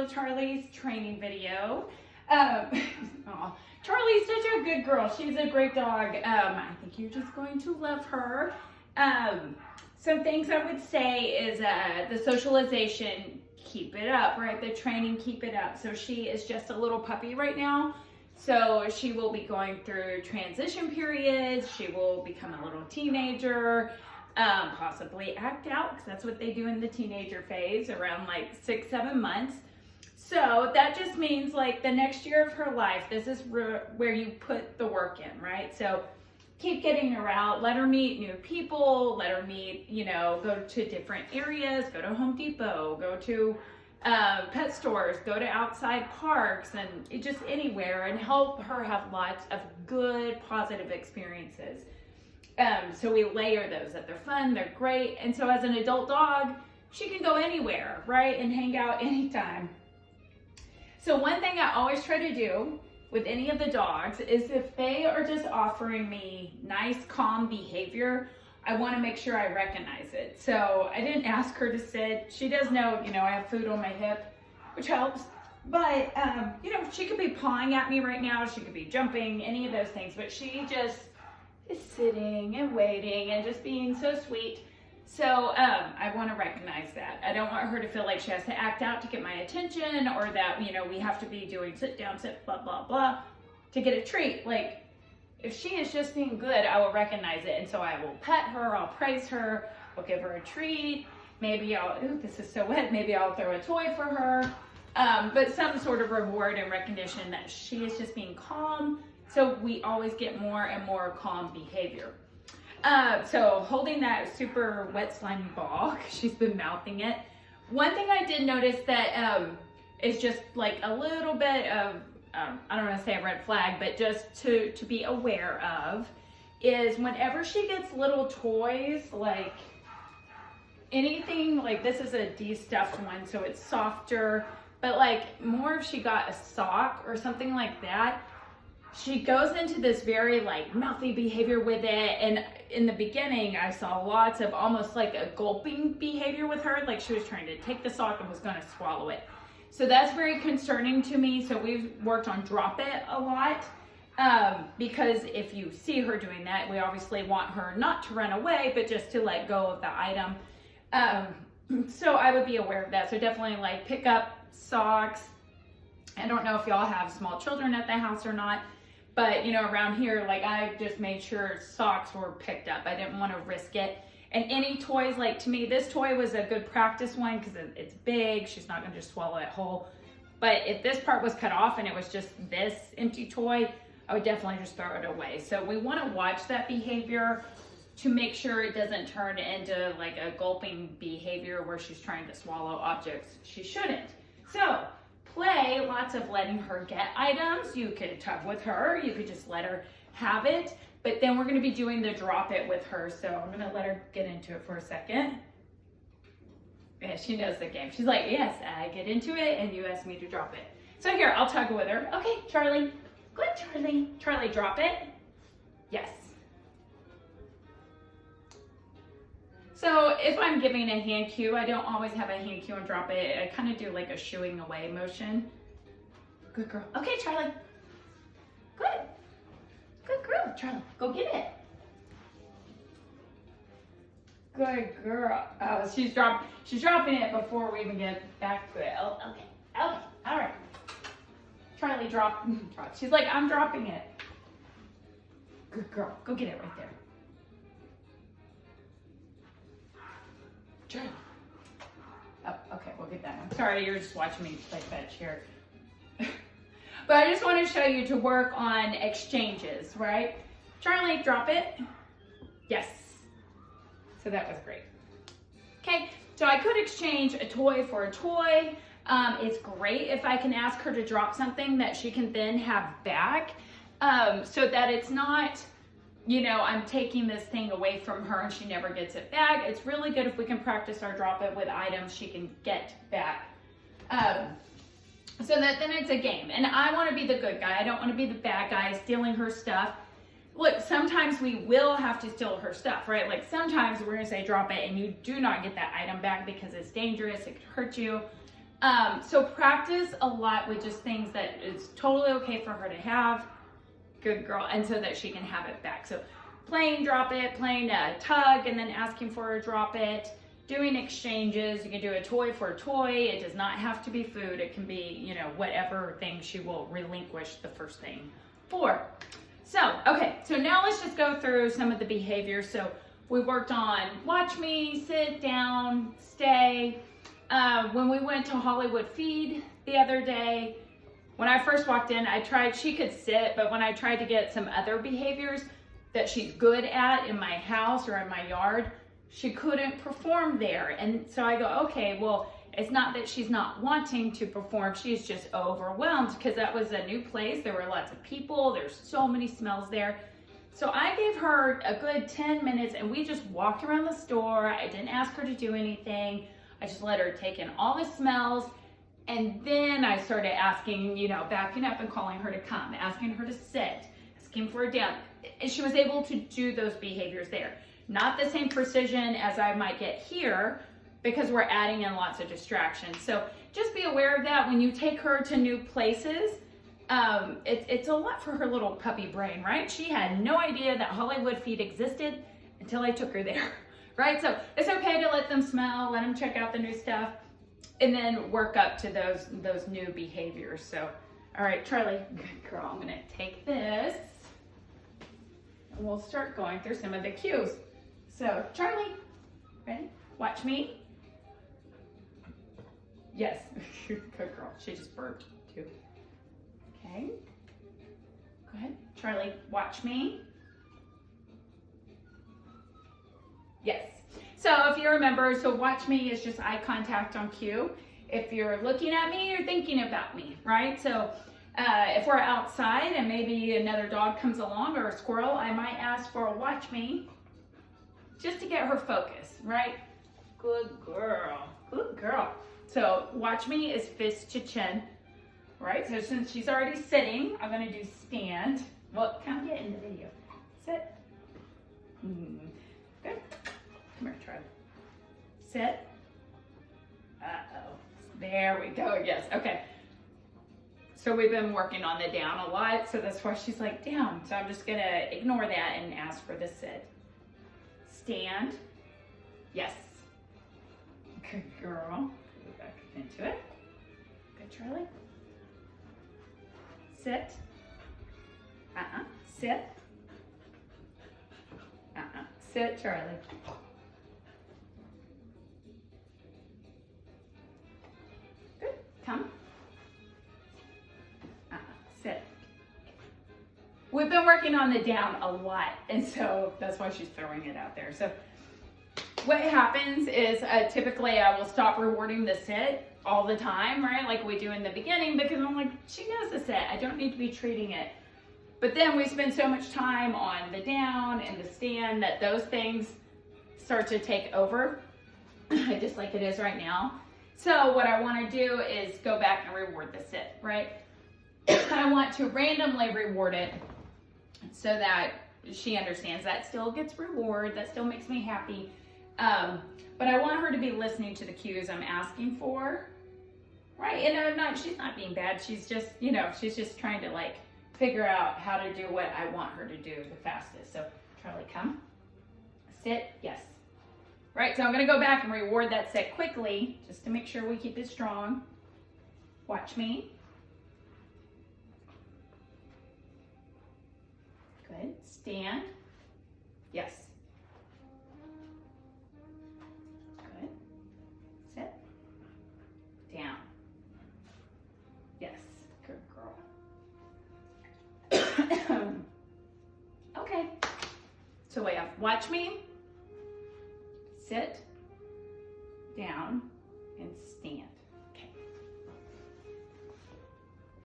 with Charlie's training video. Aw, Charlie's such a good girl. She's a great dog. I think you're just going to love her. Some things I would say is the socialization, keep it up, right? The training, keep it up. So she is just a little puppy right now. So she will be going through transition periods. She will become a little teenager, possibly act out, because that's what they do in the teenager phase around like 6-7 months. So that just means like the next year of her life, this is where you put the work in, right? So keep getting her out, let her meet new people, let her meet, go to different areas, go to Home Depot, go to pet stores, go to outside parks, and just anywhere, and help her have lots of good, positive experiences. So we layer those, that they're fun, they're great. And so as an adult dog, she can go anywhere, right? And hang out anytime. So one thing I always try to do with any of the dogs is if they are just offering me nice, calm behavior, I want to make sure I recognize it. So I didn't ask her to sit. She does know, I have food on my hip, which helps. But, she could be pawing at me right now. She could be jumping, any of those things. But she just is sitting and waiting and just being so sweet. So I want to recognize that. I don't want her to feel like she has to act out to get my attention, or that, we have to be doing sit down, sit, blah, blah, blah, to get a treat. Like, if she is just being good, I will recognize it. And so I will pet her, I'll praise her, I'll give her a treat. Maybe this is so wet, maybe I'll throw a toy for her. But some sort of reward and recognition that she is just being calm. So we always get more and more calm behavior. So holding that super wet slimy ball, because she's been mouthing it. One thing I did notice that is just like a little bit of, I don't want to say a red flag, but just to be aware of, is whenever she gets little toys, like anything, like this is a de-stuffed one, so it's softer, but like more if she got a sock or something like that, she goes into this very like mouthy behavior with it. And in the beginning, I saw lots of almost like a gulping behavior with her, like she was trying to take the sock and was going to swallow it. So that's very concerning to me. So we've worked on drop it a lot, because if you see her doing that, we obviously want her not to run away, but just to let go of the item. So I would be aware of that. So definitely like pick up socks. I don't know if y'all have small children at the house or not, but around here, like I just made sure socks were picked up. I didn't want to risk it. And any toys, like to me, this toy was a good practice one because it's big. She's not going to just swallow it whole. But if this part was cut off and it was just this empty toy, I would definitely just throw it away. So we want to watch that behavior to make sure it doesn't turn into like a gulping behavior where she's trying to swallow objects she shouldn't. So play, lots of letting her get items. You could tug with her. You could just let her have it. But then we're going to be doing the drop it with her. So I'm going to let her get into it for a second. Yeah, she knows the game. She's like, yes, I get into it and you ask me to drop it. So here, I'll tug with her. Okay, Charlie. Good, Charlie. Charlie, drop it. Yes. So if I'm giving a hand cue, I don't always have a hand cue on drop it. I kind of do like a shooing away motion. Good girl. Okay, Charlie. Good. Good girl, Charlie. Go get it. Good girl. Oh, she's dropping it before we even get back to it. Oh, okay. Okay. All right. Charlie, drop. She's like, I'm dropping it. Good girl. Go get it right there. Charlie. Oh, okay, we'll get that one. Sorry, you're just watching me play fetch here. But I just want to show you to work on exchanges, right? Charlie, drop it. Yes. So that was great. Okay, so I could exchange a toy for a toy. It's great if I can ask her to drop something that she can then have back, so that it's not, I'm taking this thing away from her and she never gets it back. It's really good if we can practice our drop it with items she can get back. So that then it's a game. And I want to be the good guy. I don't want to be the bad guy stealing her stuff. Look, sometimes we will have to steal her stuff, right? Like sometimes we're going to say drop it and you do not get that item back because it's dangerous, it could hurt you. So practice a lot with just things that it's totally okay for her to have. Good girl. And so that she can have it back. So playing drop it, playing a tug and then asking for a drop it, doing exchanges. You can do a toy for a toy. It does not have to be food. It can be, you know, whatever thing she will relinquish the first thing for. So, okay, so now let's just go through some of the behaviors. So we worked on watch me, sit down, stay. When we went to Hollywood Feed the other day, when I first walked in, she could sit, but when I tried to get some other behaviors that she's good at in my house or in my yard, she couldn't perform there. And so I go, okay, well, it's not that she's not wanting to perform, she's just overwhelmed because that was a new place. There were lots of people, there's so many smells there. So I gave her a good 10 minutes and we just walked around the store. I didn't ask her to do anything. I just let her take in all the smells. And then I started asking, you know, backing up and calling her to come, asking her to sit, asking for a down. And she was able to do those behaviors there. Not the same precision as I might get here because we're adding in lots of distractions. So just be aware of that when you take her to new places. It's a lot for her little puppy brain, right? She had no idea that Hollywood Feed existed until I took her there, right? So it's okay to let them smell, let them check out the new stuff, and then work up to those new behaviors. So, all right, Charlie, good girl, I'm gonna take this and we'll start going through some of the cues. So, Charlie, ready? Watch me. Yes, good girl. She just burped too. Okay, good. Charlie, watch me. Yes. So if you remember, so watch me is just eye contact on cue. If you're looking at me, you're thinking about me, right? So if we're outside and maybe another dog comes along or a squirrel, I might ask for a watch me just to get her focus, right? Good girl, good girl. So watch me is fist to chin, right? So since she's already sitting, I'm gonna do stand. Well, come get in the video. Sit. Good. Come here, Charlie. Sit. Uh-oh. There we go. Yes. Okay. So we've been working on the down a lot, so that's why she's like down. So I'm just gonna ignore that and ask for the sit. Stand. Yes. Good girl. Go back into it. Good, Charlie. Sit. Sit. Sit, Charlie. Good. Come. Sit. We've been working on the down a lot, and so that's why she's throwing it out there. So what happens is typically I will stop rewarding the sit all the time, right? Like we do in the beginning, because I'm like, she knows the sit. I don't need to be treating it. But then we spend so much time on the down and the stand that those things start to take over, just like it is right now. So what I want to do is go back and reward the sit, right? I want to randomly reward it so that she understands that still gets reward, that still makes me happy. But I want her to be listening to the cues I'm asking for, right? And she's not being bad. She's just, she's just trying to like figure out how to do what I want her to do the fastest. So Charlie, come, sit, yes. Right, so I'm gonna go back and reward that sit quickly, just to make sure we keep it strong. Watch me. Good, stand, yes. Good, sit, down, yes, good girl. Okay, so we have watch me, sit, down, and stand.